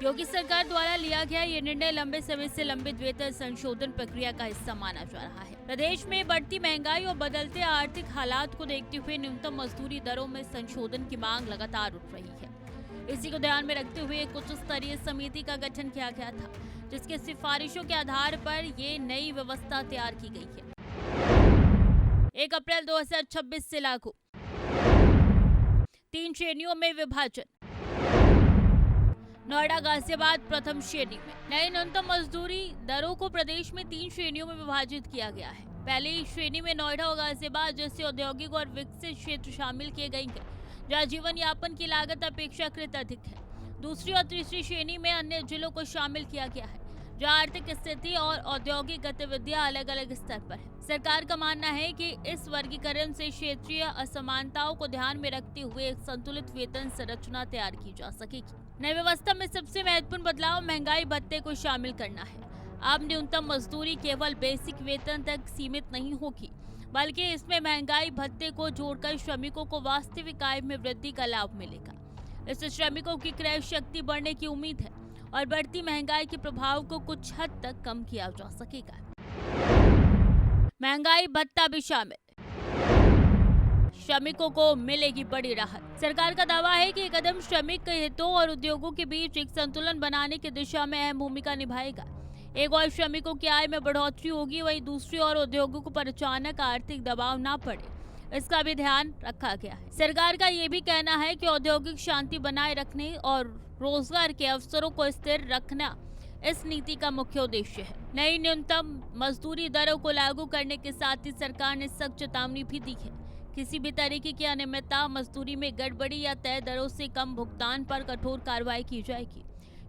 योगी सरकार द्वारा लिया गया ये निर्णय लंबे समय से लंबित वेतन संशोधन प्रक्रिया का हिस्सा माना जा रहा है। प्रदेश में बढ़ती महंगाई और बदलते आर्थिक हालात को देखते हुए न्यूनतम मजदूरी दरों में संशोधन की मांग लगातार उठ रही है। इसी को ध्यान में रखते हुए एक उच्च स्तरीय समिति का गठन किया गया था, जिसके सिफारिशों के आधार पर ये नई व्यवस्था तैयार की गई है। 1 अप्रैल 2026 से लागू 3 श्रेणियों में विभाजन। नोएडा गाजियाबाद प्रथम श्रेणी में। नई न्यूनतम मजदूरी दरों को प्रदेश में 3 श्रेणियों में विभाजित किया गया है। पहली श्रेणी में नोएडा और गाजियाबाद जैसे औद्योगिक और विकसित क्षेत्र शामिल किए गए हैं, जहाँ जीवन यापन की लागत अपेक्षाकृत अधिक है। दूसरी और तीसरी श्रेणी में अन्य जिलों को शामिल किया गया है, जहाँ आर्थिक स्थिति और औद्योगिक गतिविधियां अलग अलग स्तर पर है। सरकार का मानना है कि इस वर्गीकरण से क्षेत्रीय असमानताओं को ध्यान में रखते हुए एक संतुलित वेतन संरचना तैयार की जा सकेगी। नई व्यवस्था में सबसे महत्वपूर्ण बदलाव महंगाई भत्ते को शामिल करना है। अब न्यूनतम मजदूरी केवल बेसिक वेतन तक सीमित नहीं होगी, बल्कि इसमें महंगाई भत्ते को जोड़कर श्रमिकों को वास्तविक आय में वृद्धि का लाभ मिलेगा। इससे श्रमिकों की क्रय शक्ति बढ़ने की उम्मीद है और बढ़ती महंगाई के प्रभाव को कुछ हद तक कम किया जा सकेगा। महंगाई भत्ता भी शामिल, श्रमिकों को मिलेगी बड़ी राहत। सरकार का दावा है कि ये कदम श्रमिक हितों और उद्योगों के बीच एक संतुलन बनाने की दिशा में अहम भूमिका निभाएगा। एक और श्रमिकों की आय में बढ़ोतरी होगी, वहीं दूसरी ओर उद्योगों पर अचानक आर्थिक दबाव ना पड़े, इसका भी ध्यान रखा गया है। सरकार का ये भी कहना है कि औद्योगिक शांति बनाए रखने और रोजगार के अवसरों को स्थिर रखना इस नीति का मुख्य उद्देश्य है। नई न्यूनतम मजदूरी दरों को लागू करने के साथ ही सरकार ने सख्त चेतावनी भी दी है। किसी भी तरीके की अनियमितता, मजदूरी में गड़बड़ी या तय दरों से कम भुगतान पर कठोर कार्रवाई की जाएगी।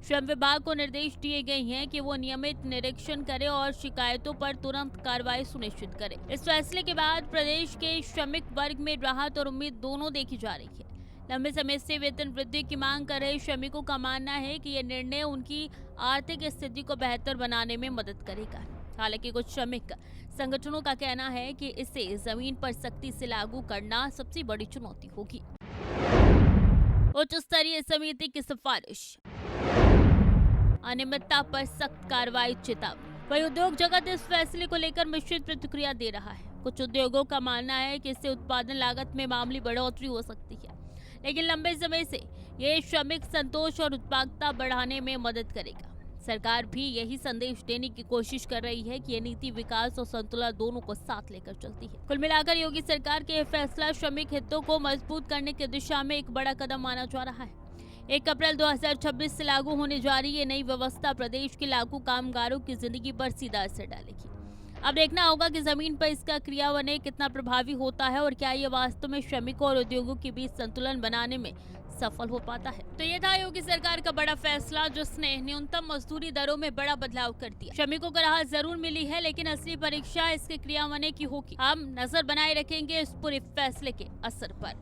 श्रम विभाग को निर्देश दिए गए हैं कि वो नियमित निरीक्षण करे और शिकायतों पर तुरंत कार्रवाई सुनिश्चित करे। इस फैसले के बाद प्रदेश के श्रमिक वर्ग में राहत और उम्मीद दोनों देखी जा रही है। लंबे समय से वेतन वृद्धि की मांग कर रहे श्रमिकों का मानना है कि यह निर्णय उनकी आर्थिक स्थिति को बेहतर बनाने में मदद करेगा। हालांकि कुछ श्रमिक संगठनों का कहना है कि इसे जमीन पर सख्ती से लागू करना सबसे बड़ी चुनौती होगी। उच्च स्तरीय समिति की सिफारिश, अनियमितता पर सख्त कार्रवाई चेतावनी। वही उद्योग जगत इस फैसले को लेकर मिश्रित प्रतिक्रिया दे रहा है। कुछ उद्योगों का मानना है कि इससे उत्पादन लागत में मामूली बढ़ोतरी हो सकती है, लेकिन लंबे समय से ये श्रमिक संतोष और उत्पादकता बढ़ाने में मदद करेगा। सरकार भी यही संदेश देने की कोशिश कर रही है कि ये नीति विकास और संतुलन दोनों को साथ लेकर चलती है। कुल मिलाकर योगी सरकार के यह फैसला श्रमिक हितों को मजबूत करने की दिशा में एक बड़ा कदम माना जा रहा है। 1 अप्रैल 2026 से लागू होने जा रही ये नई व्यवस्था प्रदेश के लाखों कामगारों की जिंदगी पर सीधा असर डालेगी। अब देखना होगा कि जमीन पर इसका क्रियान्वयन कितना प्रभावी होता है और क्या ये वास्तव में श्रमिकों और उद्योगों के बीच संतुलन बनाने में सफल हो पाता है। तो ये था योगी सरकार का बड़ा फैसला, जिसने न्यूनतम मजदूरी दरों में बड़ा बदलाव कर दिया। श्रमिकों को राहत जरूर मिली है, लेकिन असली परीक्षा इसके क्रियान्वयन की होगी। हम नजर बनाए रखेंगे इस पूरे फैसले के असर पर।